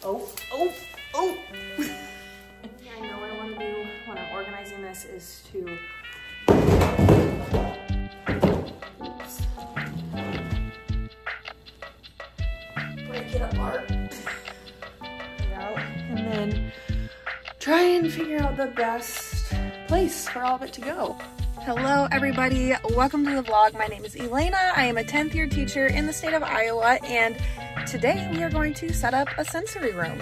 Oh. Yeah, I know what I want to do when I'm organizing this is to break it apart. And then try and figure out the best place for all of it to go. Hello everybody, welcome to the vlog. My name is Elena. I am a 10th year teacher in the state of Iowa, and today we are going to set up a sensory room.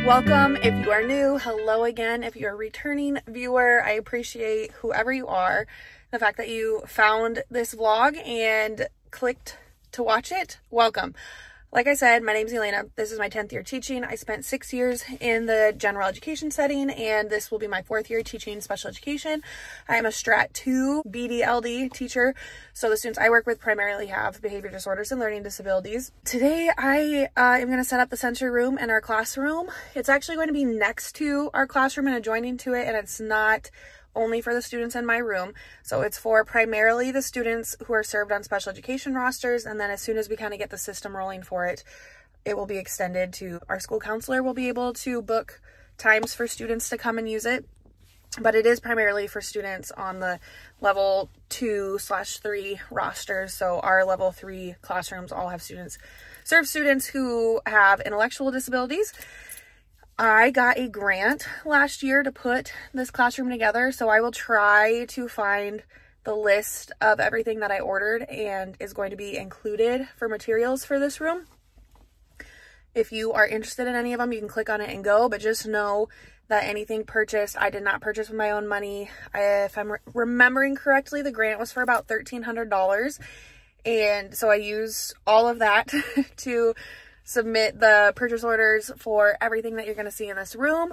Welcome if you are new, hello again if you're a returning viewer. I appreciate whoever you are, the fact that you found this vlog and clicked to watch it. Welcome. Like I said, my name's Elena. This is my 10th year teaching. I spent 6 years in the general education setting, and this will be my 4th year teaching special education. I am a Strat 2 BDLD teacher, so the students I work with primarily have behavior disorders and learning disabilities. Today, I am going to set up the sensory room in our classroom. It's actually going to be next to our classroom and adjoining to it, and it's not only for the students in my room. So it's for primarily the students who are served on special education rosters, and then as soon as we kind of get the system rolling for it, it will be extended to our school counselor will be able to book times for students to come and use it. But it is primarily for students on the level 2/3 rosters. So our level 3 classrooms all have serve students who have intellectual disabilities. I got a grant last year to put this classroom together, so I will try to find the list of everything that I ordered and is going to be included for materials for this room. If you are interested in any of them, you can click on it and go, but just know that anything purchased, I did not purchase with my own money. If I'm remembering correctly, the grant was for about $1,300, and so I used all of that to submit the purchase orders for everything that you're going to see in this room.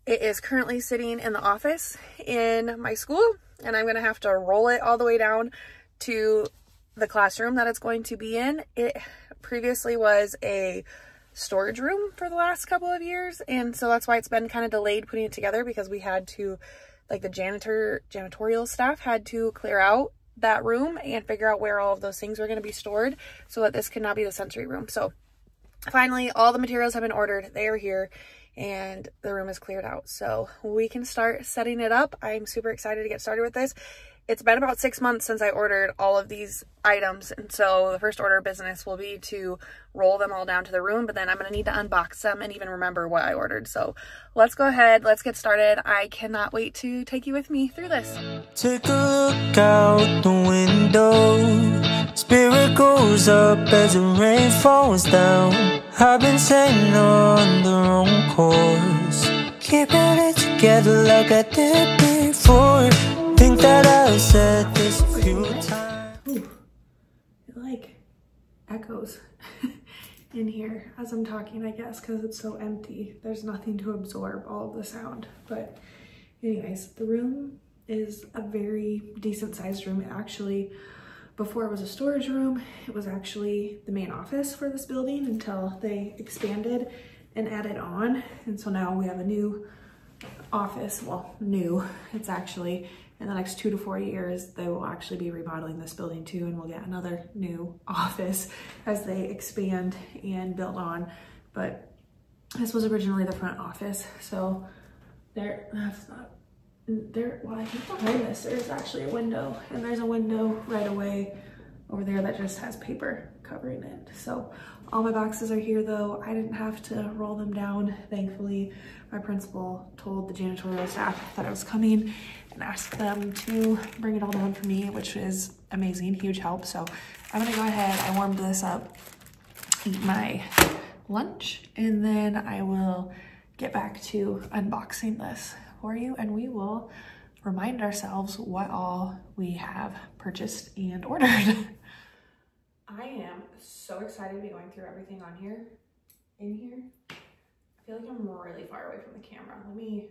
It is currently sitting in the office in my school, and I'm going to have to roll it all the way down to the classroom that it's going to be in. It previously was a storage room for the last couple of years, and so that's why it's been kind of delayed putting it together, because we had to, like, the janitorial staff had to clear out that room and figure out where all of those things were going to be stored so that this could now be the sensory room. So finally, all the materials have been ordered. They are here and the room is cleared out, so we can start setting it up. I'm super excited to get started with this. It's been about 6 months since I ordered all of these items, and so the first order of business will be to roll them all down to the room, but then I'm going to need to unbox them and even remember what I ordered. So let's go ahead, let's get started. I cannot wait to take you with me through this. Take a look out the window. Spirit goes up as the rain falls down. I've been sailing on the wrong course, keeping it together like I did before. Think that I said this a few times. Ooh, it like echoes in here as I'm talking, I guess, because it's so empty. There's nothing to absorb all of the sound. But anyways, the room is a very decent sized room. It actually, before it was a storage room, it was actually the main office for this building until they expanded and added on. And so now we have a new office. Well, new, it's actually in the next 2 to 4 years, they will actually be remodeling this building too, and we'll get another new office as they expand and build on. But this was originally the front office. So well, I think behind this, there's actually a window, and there's a window right away over there that just has paper covering it. So all my boxes are here though. I didn't have to roll them down, thankfully. My principal told the janitorial staff that I was coming and asked them to bring it all down for me, which is amazing, huge help. So I'm gonna go ahead, I warmed this up, eat my lunch, and then I will get back to unboxing this for you, and we will remind ourselves what all we have purchased and ordered. I am so excited to be going through everything in here. I feel like I'm really far away from the camera. Let me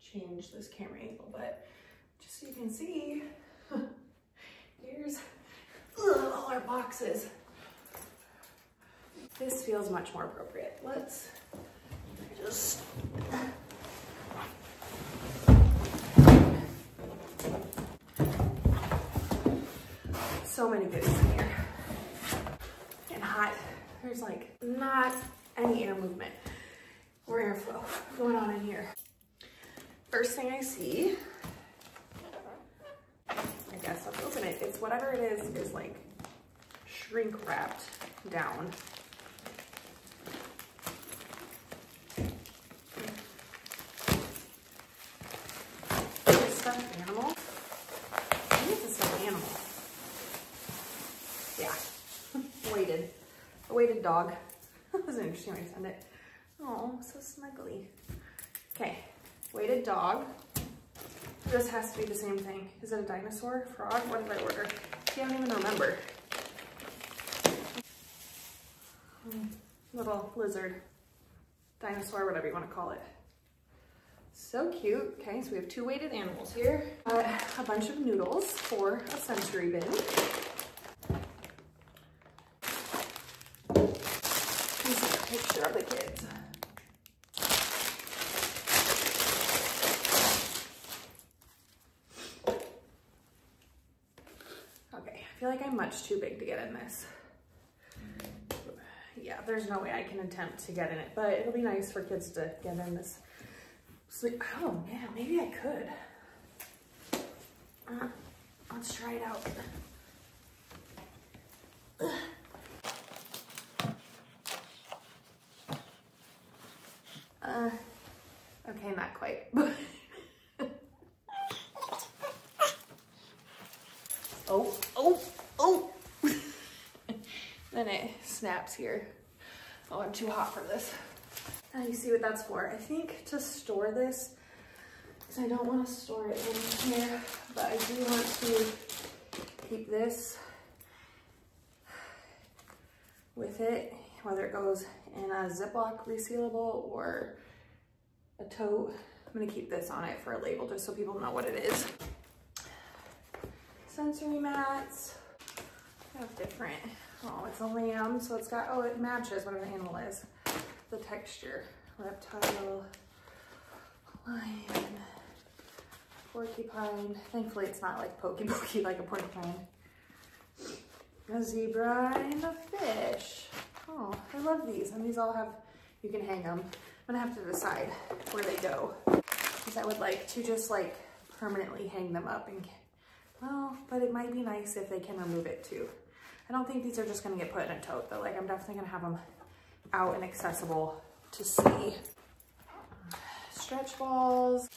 change this camera angle, but just so you can see, here's all our boxes. This feels much more appropriate. Let's just So many goodies in here. And hot. There's like not any air movement or airflow going on in here. First thing I see, I guess let's open it. It's whatever it is like shrink wrapped down. Stuffed animal. I think it's a stuffed animal. Yeah. Weighted. A weighted dog. That was an interesting way to send it. Oh, so snuggly. Okay. Weighted dog. This has to be the same thing. Is it a dinosaur? Frog? What did I order? I can't even remember. Little lizard. Dinosaur, whatever you want to call it. So cute. Okay, so we have 2 weighted animals here. A bunch of noodles for a sensory bin. Here's a picture of the kids. Okay, I feel like I'm much too big to get in this. Yeah, there's no way I can attempt to get in it, but it'll be nice for kids to get in this. Oh man, maybe I could. Let's try it out. Okay, not quite. Oh. Then it snaps here. Oh, I'm too hot for this. Now you see what that's for. I think to store this, because I don't want to store it in here, but I do want to keep this with it, whether it goes in a Ziploc resealable or a tote. I'm gonna keep this on it for a label just so people know what it is. Sensory mats. I have different. Oh, it's a lamb, so it's got, oh, it matches whatever the animal is. The texture. Reptile, lion, porcupine. Thankfully it's not like pokey like a porcupine. A zebra and a fish. Oh, I love these. And these all have, you can hang them. I'm gonna have to decide where they go. Because I would like to just like permanently hang them up and, well, but it might be nice if they can remove it too. I don't think these are just gonna get put in a tote though. Like I'm definitely gonna have them out and accessible to see. Stretch balls.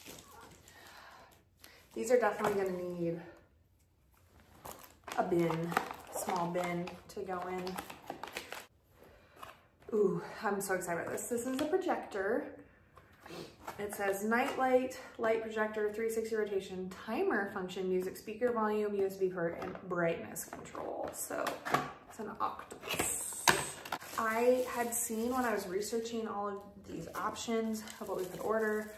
These are definitely gonna need a bin, small bin to go in. Ooh, I'm so excited about this. This is a projector. It says night light, light projector, 360 rotation, timer function, music speaker volume, USB port, and brightness control. So it's an octopus. I had seen when I was researching all of these options of what we could order,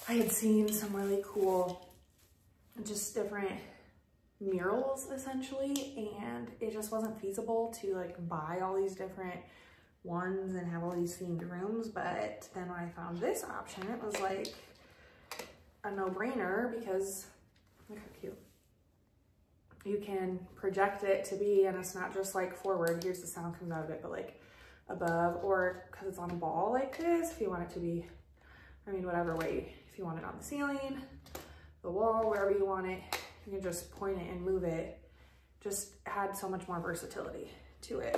I had seen some really cool, just different murals essentially, and it just wasn't feasible to like buy all these different ones and have all these themed rooms. But then when I found this option, it was like a no-brainer because look how cute. You can project it to be, and it's not just like forward, here's the sound comes out of it, but like above, or because it's on a ball like this, if you want it to be, I mean, whatever way, if you want it on the ceiling, the wall, wherever you want it, you can just point it and move it. Just had so much more versatility to it.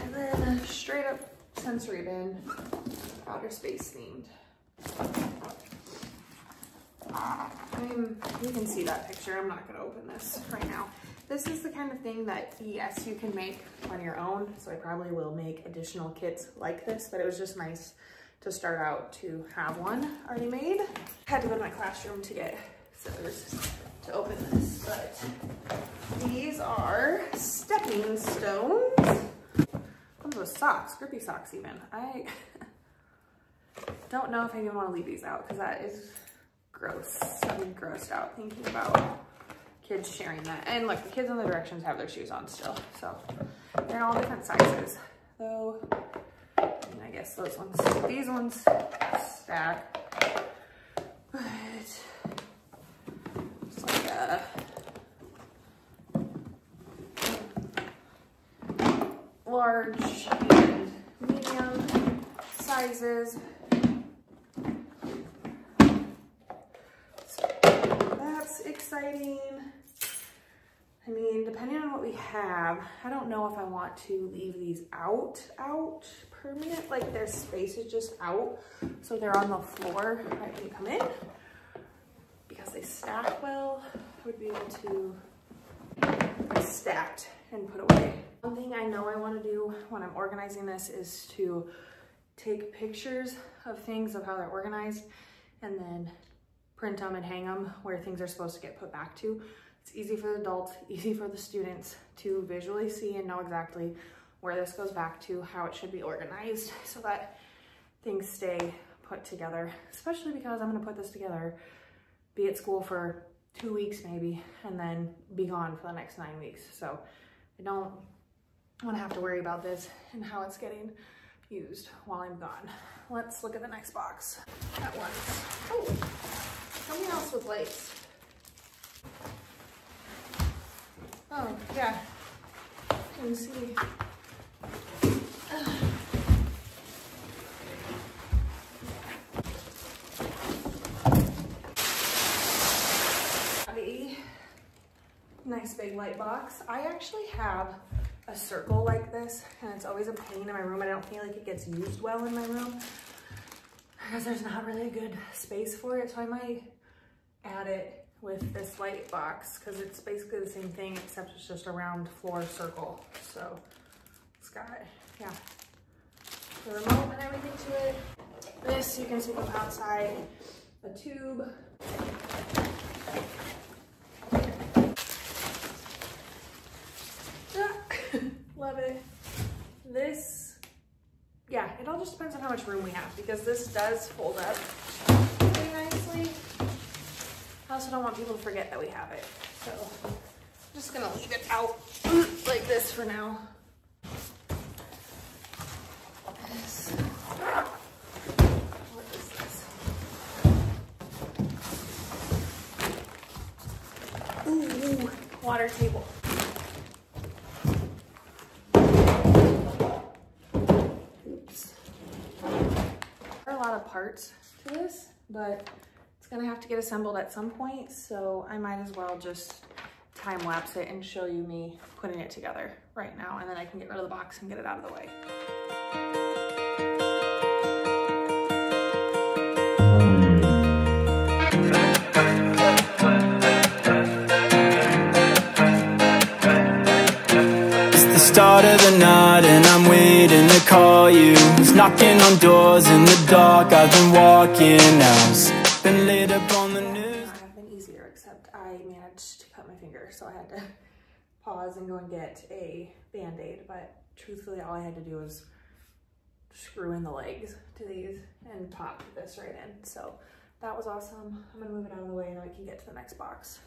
And then a straight up sensory bin, outer space themed. You can see that picture. I'm not gonna open this right now. This is the kind of thing that, yes, you can make on your own. So I probably will make additional kits like this, but it was just nice to start out to have one already made. I had to go to my classroom to get scissors to open this, but these are stepping stones. Comes with socks, grippy socks even. I don't know if I even want to leave these out because that is gross. I'm grossed out thinking about kids sharing that. And look, the kids in the directions have their shoes on still, so they're in all different sizes. Though, and I guess those ones, these ones stack, but it's like a large and medium sizes. So that's exciting. I mean, depending on what we have, I don't know if I want to leave these out permanent, like their space is just out, so they're on the floor right when you come in. Because they stack well, I would be able to stacked and put away. One thing I know I want to do when I'm organizing this is to take pictures of things of how they're organized and then print them and hang them where things are supposed to get put back to. It's easy for the adults, easy for the students to visually see and know exactly where this goes back to, how it should be organized, so that things stay put together, especially because I'm going to put this together, be at school for 2 weeks maybe, and then be gone for the next 9 weeks. So I don't want to have to worry about this and how it's getting used while I'm gone. Let's look at the next box at once. Oh, something else with lights. Oh, yeah, you can see. Nice big light box. I actually have a circle like this, and it's always a pain in my room. I don't feel like it gets used well in my room because there's not really a good space for it. So I might add it with this light box because it's basically the same thing except it's just a round floor circle. So it's got, yeah, the remote and everything to it. This you can see from outside, a tube. Love it. This, yeah, it all just depends on how much room we have because this does fold up pretty nicely. I also don't want people to forget that we have it. So I'm just gonna leave it out like this for now. What is this? Ooh, water table. Parts to this, but it's gonna have to get assembled at some point, so I might as well just time lapse it and show you me putting it together right now, and then I can get rid of the box and get it out of the way. Start of the night and I'm waiting to call you. It's knocking on doors in the dark. I've been walking now. Been laid up on the news. It have been easier, except I managed to cut my finger, so I had to pause and go and get a band-aid. But truthfully, all I had to do was screw in the legs to these and pop this right in. So that was awesome. I'm gonna move it out of the way and then we can get to the next box.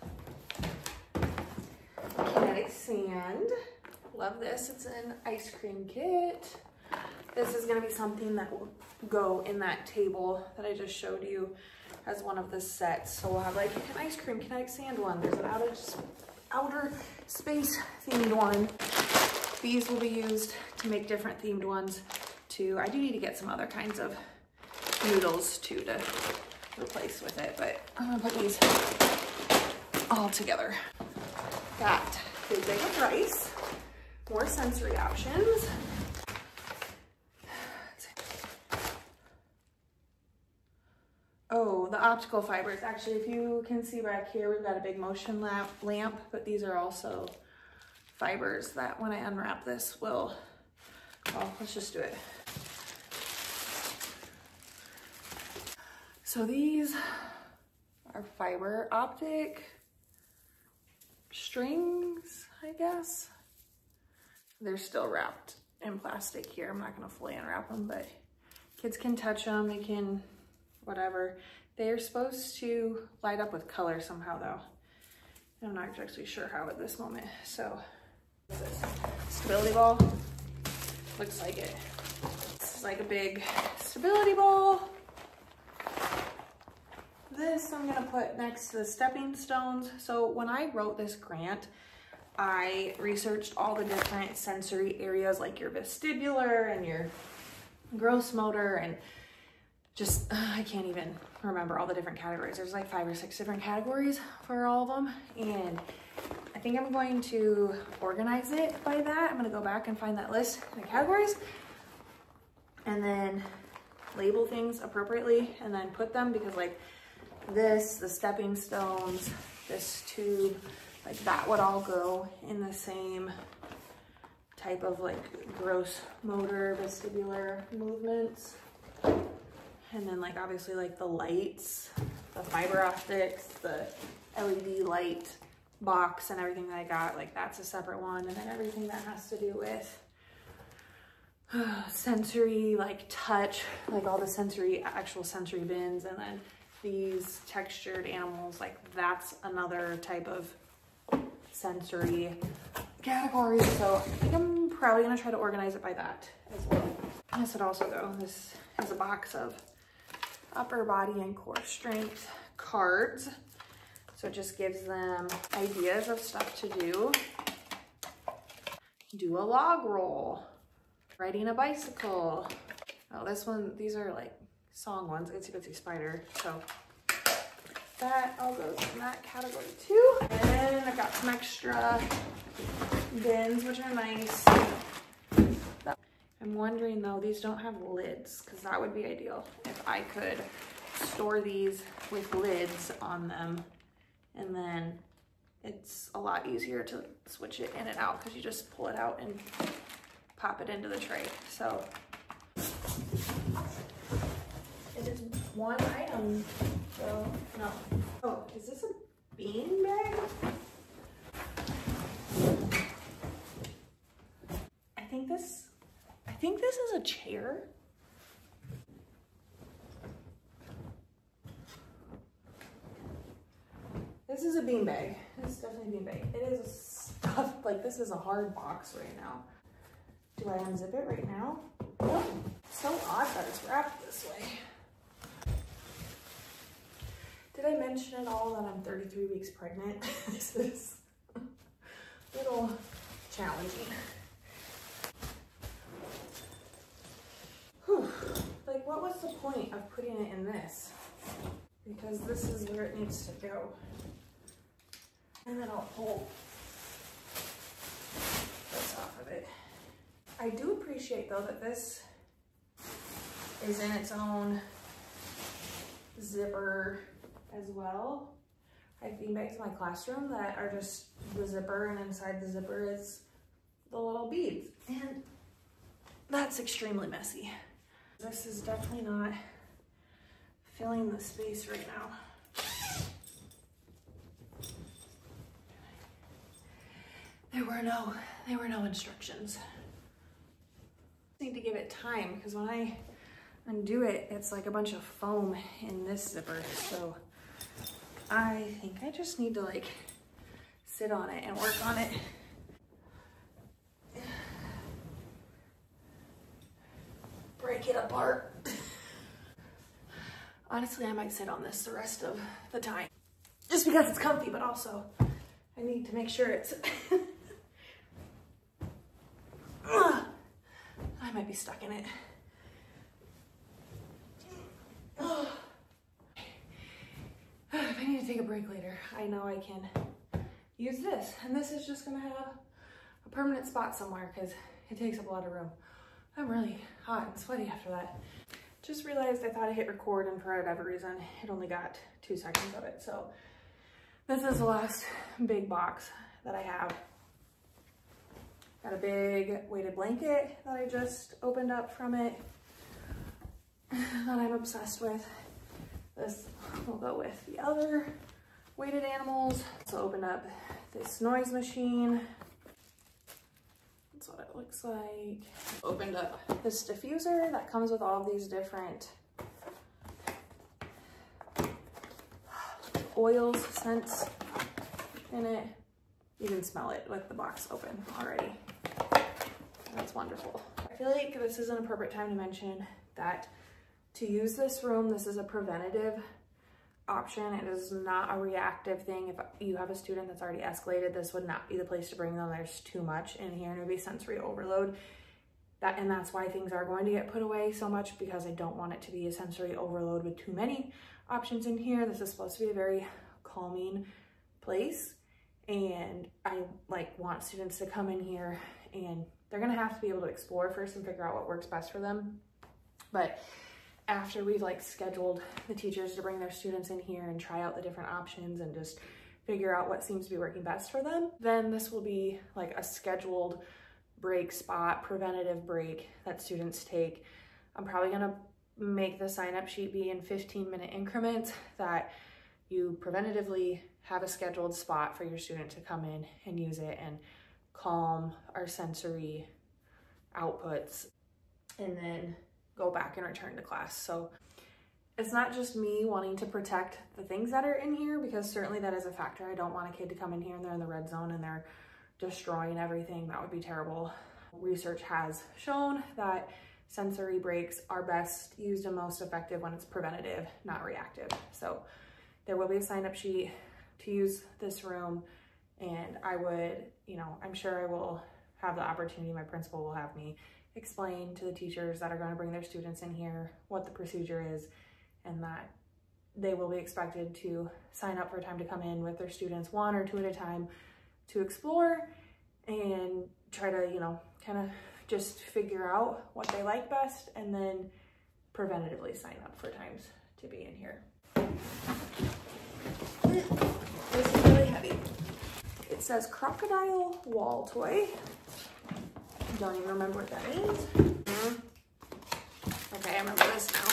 Kinetic Sand. Love this. It's an ice cream kit. This is going to be something that will go in that table that I just showed you as one of the sets. So we'll have like an ice cream Kinetic Sand one. There's an outer space themed one. These will be used to make different themed ones too. I do need to get some other kinds of noodles too to replace with it, but I'm gonna put these all together. Got big bag of rice. More sensory options. Oh, the optical fibers. Actually, if you can see back here, we've got a big motion lamp, but these are also fibers that when I unwrap this will, well, let's just do it. So these are fiber optic strings, I guess. They're still wrapped in plastic here. I'm not gonna fully unwrap them, but kids can touch them, they can, whatever. They are supposed to light up with color somehow though. I'm not actually sure how at this moment. So, what's this? Stability ball? Looks like it. This is like a big stability ball. This I'm gonna put next to the stepping stones. So when I wrote this grant, I researched all the different sensory areas, like your vestibular and your gross motor, and just, I can't even remember all the different categories. There's like 5 or 6 different categories for all of them. And I think I'm going to organize it by that. I'm gonna go back and find that list in the categories and then label things appropriately and then put them, because like this, the stepping stones, this tube, like that would all go in the same type of like gross motor vestibular movements. And then like obviously like the lights, the fiber optics, the LED light box and everything that I got, like that's a separate one. And then everything that has to do with sensory, like touch, like all the sensory, actual sensory bins. And then these textured animals, like that's another type of sensory category. So I think I'm probably gonna try to organize it by that as well. This would also go, this is a box of upper body and core strength cards. So it just gives them ideas of stuff to do. Do a log roll, riding a bicycle. Oh, this one, these are like song ones, Itsy Bitsy Spider. So that all goes in that category too. And I've got some extra bins, which are nice. I'm wondering though, these don't have lids, because that would be ideal if I could store these with lids on them, and then it's a lot easier to switch it in and out because you just pull it out and pop it into the tray. So it is one item, so no. Oh, is this a bean bag? I think this is a chair. This is a bean bag. This is definitely a bean bag. It is stuffed, like this is a hard box right now. Do I unzip it right now? No. It's so odd that it's wrapped this way. Did I mention at all that I'm 33 weeks pregnant? This is a little challenging. Whew. Like, what was the point of putting it in this? Because this is where it needs to go. And then I'll pull this off of it. I do appreciate though that this is in its own zipper as well. I have bean bags in my classroom that are just the zipper, and inside the zipper is the little beads. And that's extremely messy. This is definitely not filling the space right now. There were no instructions. I need to give it time, because when I undo it, it's like a bunch of foam in this zipper. So I think I just need to like sit on it and work on it. Break it apart. Honestly, I might sit on this the rest of the time, just because it's comfy, but also I need to make sure it's I might be stuck in it. If I need to take a break later, I know I can use this. And this is just gonna have a permanent spot somewhere because it takes up a lot of room. I'm really hot and sweaty after that. Just realized I thought I hit record, and for whatever reason, it only got 2 seconds of it. So this is the last big box that I have. Got a big weighted blanket that I just opened up from it that I'm obsessed with. This will go with the other weighted animals. So opened up this noise machine. That's what it looks like. Opened up this diffuser that comes with all of these different oils, scents in it. You can smell it with the box open already. That's wonderful. I feel like this is an appropriate time to mention that to use this room, this is a preventative option. It is not a reactive thing. If you have a student that's already escalated, this would not be the place to bring them. There's too much in here and it would be sensory overload. And that's why things are going to get put away so much, because I don't want it to be a sensory overload with too many options in here. This is supposed to be a very calming place, and I want students to come in here and they're gonna have to be able to explore first and figure out what works best for them. But after we've scheduled the teachers to bring their students in here and try out the different options and just figure out what seems to be working best for them, then this will be a scheduled break spot, preventative break that students take. I'm probably gonna make the sign-up sheet be in 15-minute increments, that you preventatively have a scheduled spot for your student to come in and use it and calm our sensory outputs, and then go back and return to class. So it's not just me wanting to protect the things that are in here, because certainly that is a factor. I don't want a kid to come in here and they're in the red zone and they're destroying everything. That would be terrible. Research has shown that sensory breaks are best used and most effective when it's preventative, not reactive. So there will be a sign-up sheet to use this room, and I would, I'm sure I will have the opportunity, my principal will have me explain to the teachers that are going to bring their students in here what the procedure is, and that they will be expected to sign up for time to come in with their students 1 or 2 at a time to explore and try to, kind of just figure out what they like best, and then preventatively sign up for times to be in here. This is really heavy. It says crocodile wall toy. Don't even remember what that means. Okay, I remember this now.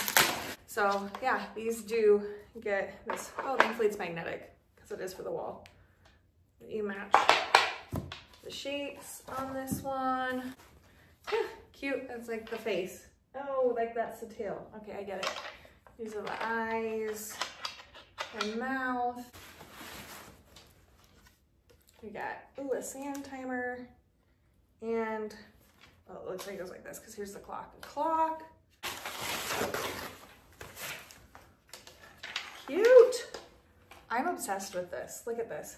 So yeah, these do get this. Oh, thankfully it's magnetic, because it is for the wall. You match the shapes on this one. Cute. That's the face. Oh, that's the tail. Okay, I get it. These are the eyes and mouth. We got a sand timer, and it looks like it goes like this, because here's the clock. The clock. Cute. I'm obsessed with this. Look at this.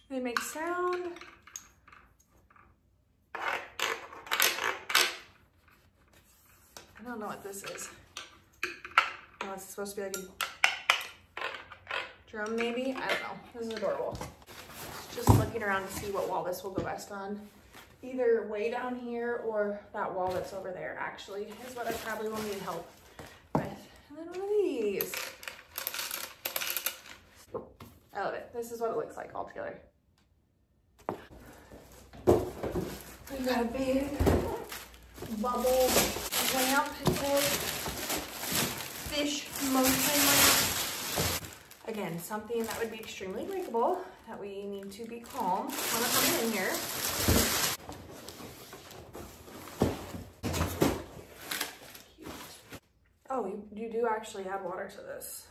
They make sound. I don't know what this is. Oh, it's supposed to be a drum maybe? I don't know. This is adorable. Just looking around to see what wall this will go best on. Either way down here or that wall that's over there, actually, is what I probably will need help with. And then one of these. I love it. This is what it looks like all together. We've got a big bubble lamp, fish motion lamp. Again, something that would be extremely breakable, that we need to be calm when we're coming in here. Cute. Oh, you do actually add water to this.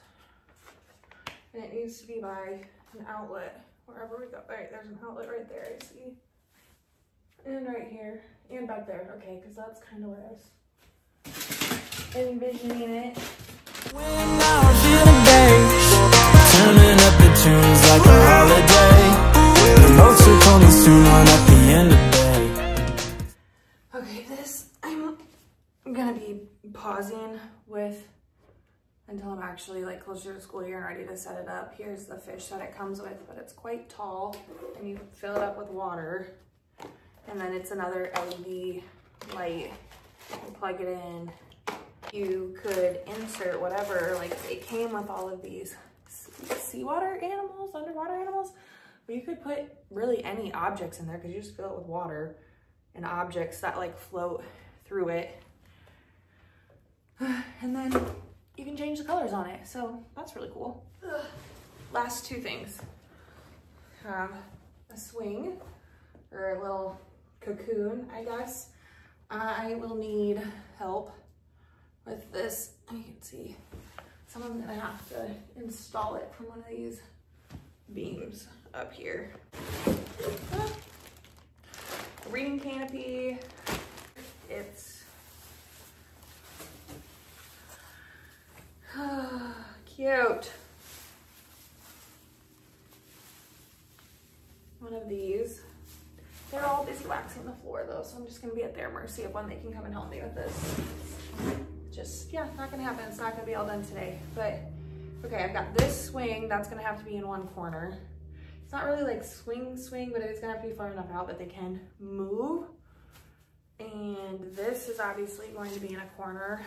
And it needs to be by an outlet, wherever we go. All right, there's an outlet right there, I see. And right here, and back there. Okay, because that's kind of where I was envisioning it. When I'm feeling beige, turning up the tunes like a holiday. The notes are coming soon on at the end of the day. Okay, this I'm gonna be pausing with until I'm actually closer to school year and ready to set it up. Here's the fish that it comes with, but it's quite tall, and you fill it up with water. And then it's another LED light. You plug it in. You could insert whatever, it came with all of these seawater animals, underwater animals, but you could put really any objects in there, because you just fill it with water and objects that float through it. And then you can change the colors on it. So that's really cool. Last two things. A swing, or a little cocoon, I guess. I will need help with this. You can see, so I'm gonna have to install it from one of these beams up here. A reading canopy. It's cute. One of these. They're all busy waxing the floor though, so I'm just gonna be at their mercy of when they can come and help me with this. Just, yeah, not gonna happen. It's not gonna be all done today. But, okay, I've got this swing. That's gonna have to be in one corner. It's not really like swing, but it is gonna have to be far enough out that they can move. And this is obviously going to be in a corner.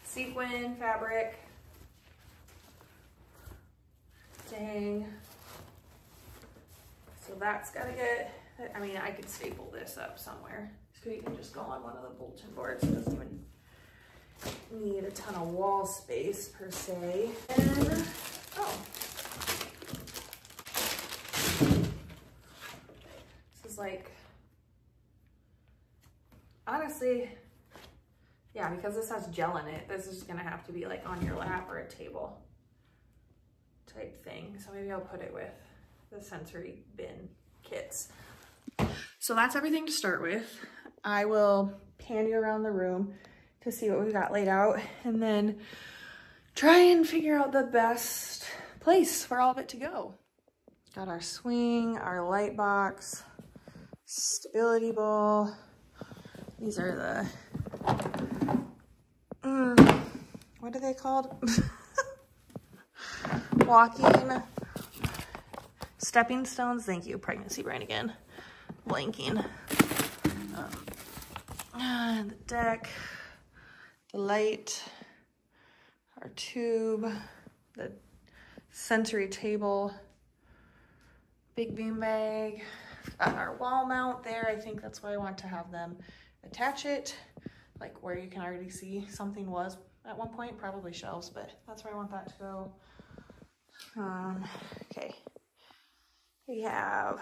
Sequin fabric. Dang. So that's gotta get, I mean, I could staple this up somewhere. So you can just go on one of the bulletin boards. It doesn't even need a ton of wall space per se. And, oh. This is like, honestly, yeah, because this has gel in it, this is gonna have to be like on your lap or a table type thing. So maybe I'll put it with the sensory bin kits. So that's everything to start with. I will pan you around the room to see what we've got laid out and then try and figure out the best place for all of it to go. Got our swing, our light box, stability ball. These are the, what are they called? Walking stepping stones. Thank you, pregnancy brain again. Blanking. The deck, the light, our tube, the sensory table, big bean bag, our wall mount there. I think that's why I want to have them attach it, like where you can already see something was at one point, probably shelves, but that's where I want that to go. Okay, we have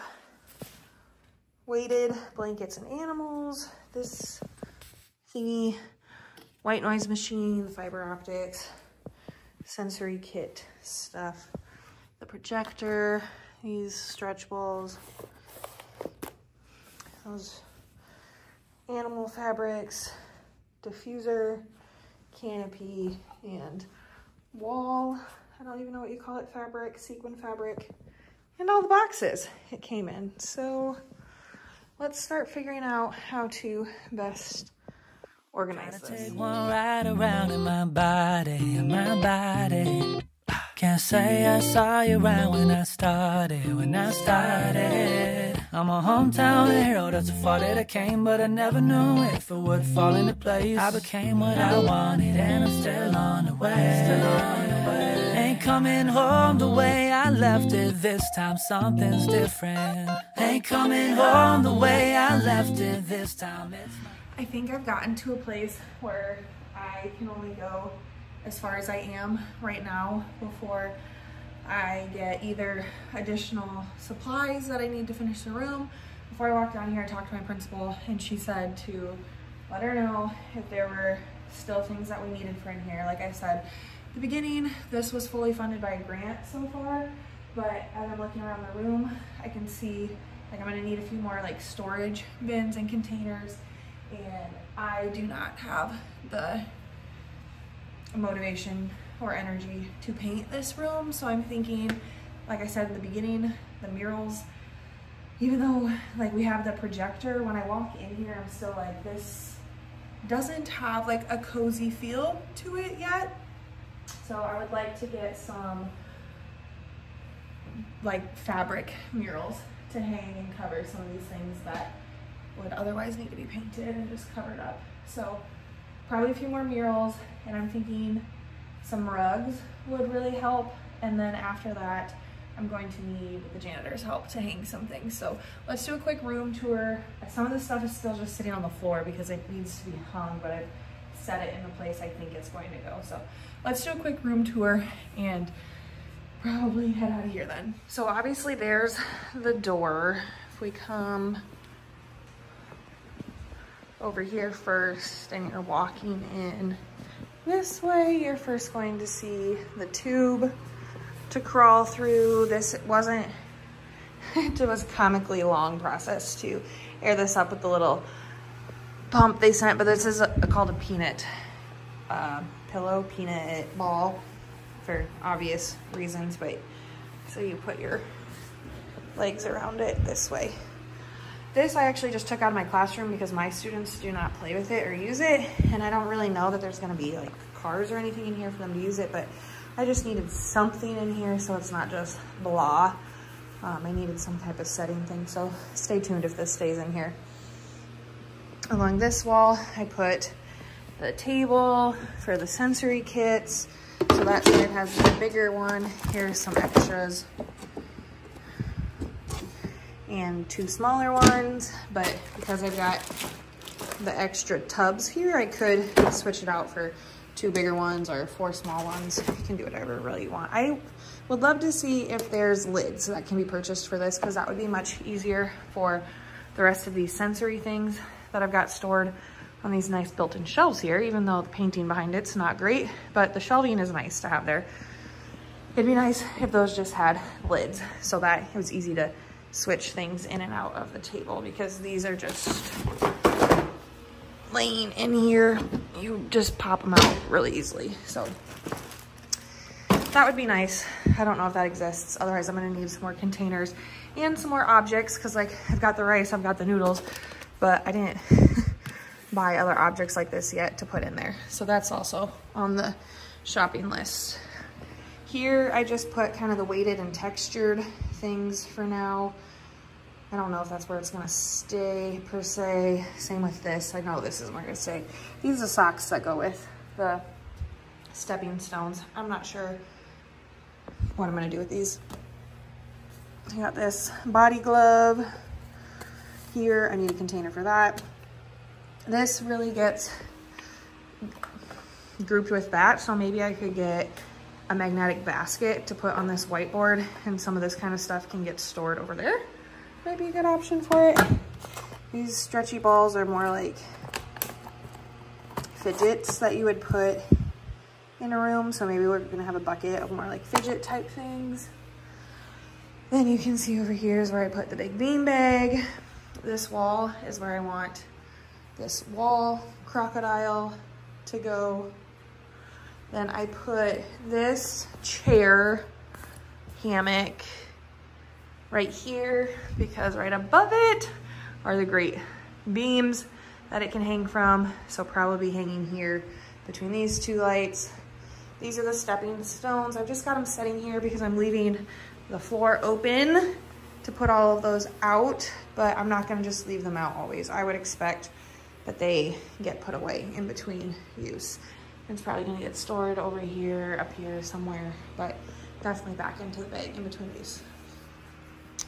weighted blankets and animals, this thingy, white noise machine, fiber optics, sensory kit stuff, the projector, these stretch balls, those animal fabrics, diffuser, canopy, and wall, I don't even know what you call it, fabric, sequin fabric, and all the boxes it came in. So let's start figuring out how to best organize this. Take one ride around in my body, Can't say I saw you around when I started. I'm a hometown hero, that's a far that I came, but I never knew if it would fall into place. I became what I wanted, and I'm still on the way. Ain't coming home the way I left it, this time something's different. Ain't coming home the way I left it, this time it's not. I think I've gotten to a place where I can only go as far as I am right now before I get either additional supplies that I need to finish the room. Before I walked down here, I talked to my principal and she said to let her know if there were still things that we needed for in here. Like I said at the beginning, this was fully funded by a grant so far, but as I'm looking around the room, I can see like I'm gonna need a few more like storage bins and containers, and I do not have the motivation or energy to paint this room. So I'm thinking, like I said in the beginning, the murals, even though like we have the projector, when I walk in here, I'm still like, this doesn't have like a cozy feel to it yet. So I would like to get some like fabric murals to hang and cover some of these things that would otherwise need to be painted and just covered up. So probably a few more murals, and I'm thinking some rugs would really help. And then after that, I'm going to need the janitor's help to hang some things. So let's do a quick room tour. Some of this stuff is still just sitting on the floor because it needs to be hung, but I've set it in the place I think it's going to go. So let's do a quick room tour and probably head out of here then. So obviously there's the door. If we come over here first and you're walking in this way, you're first going to see the tube to crawl through. This wasn't, it was a comically long process to air this up with the little pump they sent, but this is called a peanut pillow, peanut ball, for obvious reasons. But so you put your legs around it this way. This I actually just took out of my classroom because my students do not play with it or use it, and I don't really know that there's going to be like cars or anything in here for them to use it, but I just needed something in here so it's not just blah. I needed some type of setting thing, so stay tuned if this stays in here. Along this wall, I put the table for the sensory kits. So that side has the bigger one. Here's some extras. And 2 smaller ones, but because I've got the extra tubs here, I could switch it out for 2 bigger ones or 4 small ones. You can do whatever really you want. I would love to see if there's lids that can be purchased for this, because that would be much easier for the rest of these sensory things that I've got stored on these nice built-in shelves here, even though the painting behind it's not great, but the shelving is nice to have there. It'd be nice if those just had lids so that it was easy to switch things in and out of the table, because these are just laying in here. You just pop them out really easily. So that would be nice. I don't know if that exists. Otherwise, I'm gonna need some more containers and some more objects, because like I've got the rice, I've got the noodles, but I didn't buy other objects like this yet to put in there. So that's also on the shopping list. Here, I just put kind of the weighted and textured things for now. I don't know if that's where it's gonna stay per se. Same with this. I know this isn't where it's gonna stay. These are the socks that go with the stepping stones. I'm not sure what I'm gonna do with these. I got this body glove here. I need a container for that. This really gets grouped with that, so maybe I could get a magnetic basket to put on this whiteboard, and some of this kind of stuff can get stored over there. Might be a good option for it. These stretchy balls are more like fidgets that you would put in a room, so maybe we're gonna have a bucket of more like fidget type things. Then you can see over here is where I put the big bean bag. This wall is where I want this wall crocodile to go. Then I put this chair hammock right here, because right above it are the great beams that it can hang from. So probably hanging here between these 2 lights. These are the stepping stones. I've just got them setting here because I'm leaving the floor open to put all of those out, but I'm not gonna just leave them out always. I would expect that they get put away in between use. It's probably gonna get stored over here, up here somewhere, but definitely back into the bag in between these.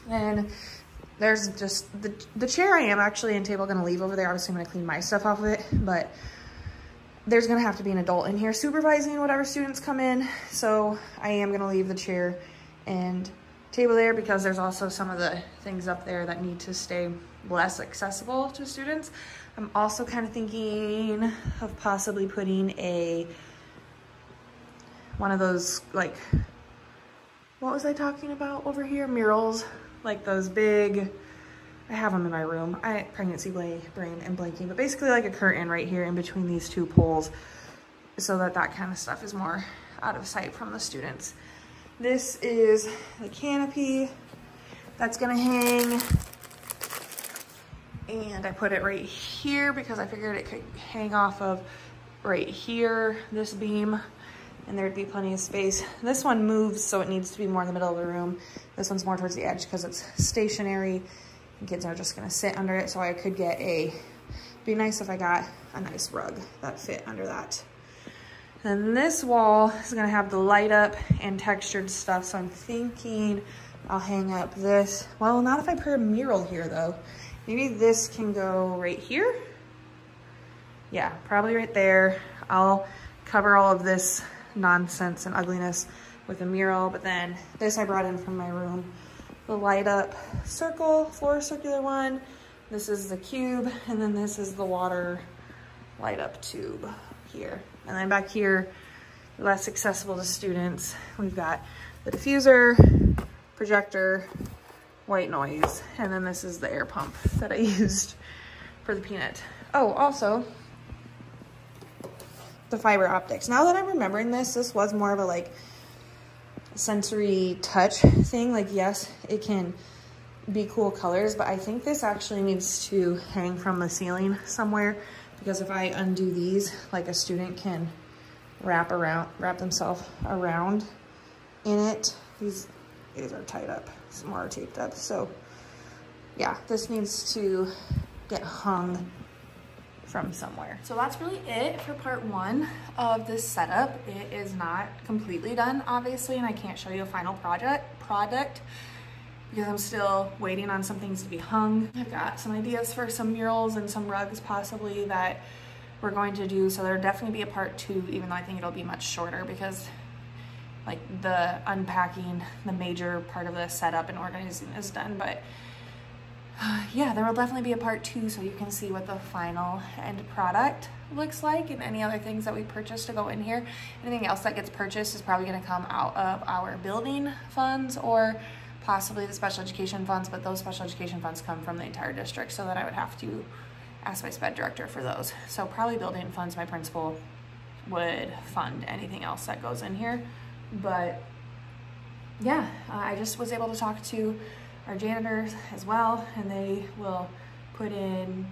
Then there's just the chair I am actually and table gonna leave over there. Obviously I'm gonna clean my stuff off of it, but there's gonna have to be an adult in here supervising whatever students come in. So I am gonna leave the chair and table there, because there's also some of the things up there that need to stay less accessible to students. I'm also kind of thinking of possibly putting one of those, like, what was I talking about over here? Murals, like those big, I have them in my room. Pregnancy brain and blanking, but basically like a curtain right here in between these 2 poles, so that kind of stuff is more out of sight from the students. This is the canopy that's gonna hang. And I put it right here because I figured it could hang off of right here, this beam, and there'd be plenty of space. This one moves, so it needs to be more in the middle of the room. This one's more towards the edge because it's stationary, and kids are just gonna sit under it. So I could get it'd be nice if I got a nice rug that fit under that. And this wall is gonna have the light up and textured stuff. So I'm thinking I'll hang up this. Well, not if I put a mural here though. Maybe this can go right here. Yeah, probably right there. I'll cover all of this nonsense and ugliness with a mural, but then this I brought in from my room. The light up circle, floor circular one. This is the cube, and then this is the water light up tube here. And then back here, less accessible to students, we've got the diffuser, projector, white noise, and then this is the air pump that I used for the peanut Oh, also, the fiber optics. Now that I'm remembering this was more of a like sensory touch thing. Like, yes, it can be cool colors, but I think this actually needs to hang from the ceiling somewhere, because if I undo these, like a student can wrap themselves around in it. These are tied up, some are taped up. So yeah, this needs to get hung from somewhere. So that's really it for part 1 of this setup. It is not completely done, obviously, and I can't show you a final product because I'm still waiting on some things to be hung. I've got some ideas for some murals and some rugs possibly that we're going to do, so there'll definitely be a part 2, even though I think it'll be much shorter, because like the unpacking, the major part of the setup and organizing is done. But yeah, there will definitely be a part 2, so you can see what the final end product looks like and any other things that we purchased to go in here. Anything else that gets purchased is probably going to come out of our building funds or possibly the special education funds, but those special education funds come from the entire district, so then I would have to ask my sped director for those. So probably building funds, my principal would fund anything else that goes in here. But yeah, I just was able to talk to our janitors as well, and they will put in,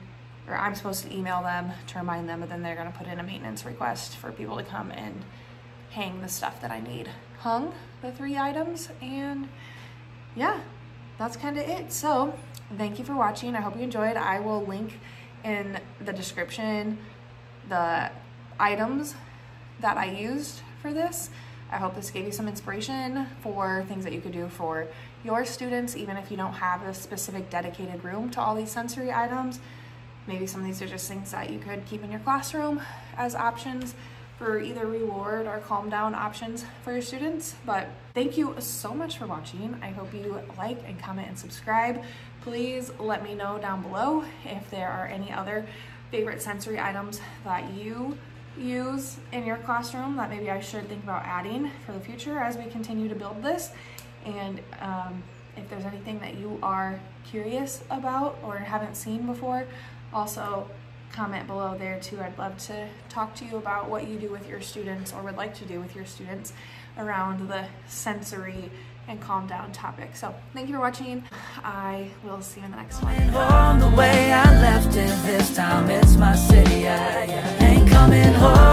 or I'm supposed to email them to remind them, but then they're going to put in a maintenance request for people to come and hang the stuff that I need hung, the 3 items. And yeah, that's kind of it. So thank you for watching. I hope you enjoyed. I will link in the description the items that I used for this. I hope this gave you some inspiration for things that you could do for your students, even if you don't have a specific dedicated room to all these sensory items. Maybe some of these are just things that you could keep in your classroom as options for either reward or calm down options for your students. But thank you so much for watching. I hope you like and comment and subscribe. Please let me know down below if there are any other favorite sensory items that you use in your classroom that maybe I should think about adding for the future as we continue to build this. And if there's anything that you are curious about or haven't seen before, also comment below there too. I'd love to talk to you about what you do with your students or would like to do with your students around the sensory and calm down topic. So thank you for watching. I will see you in the next one. Home the way I left it, this time it's my city. I ain't coming home.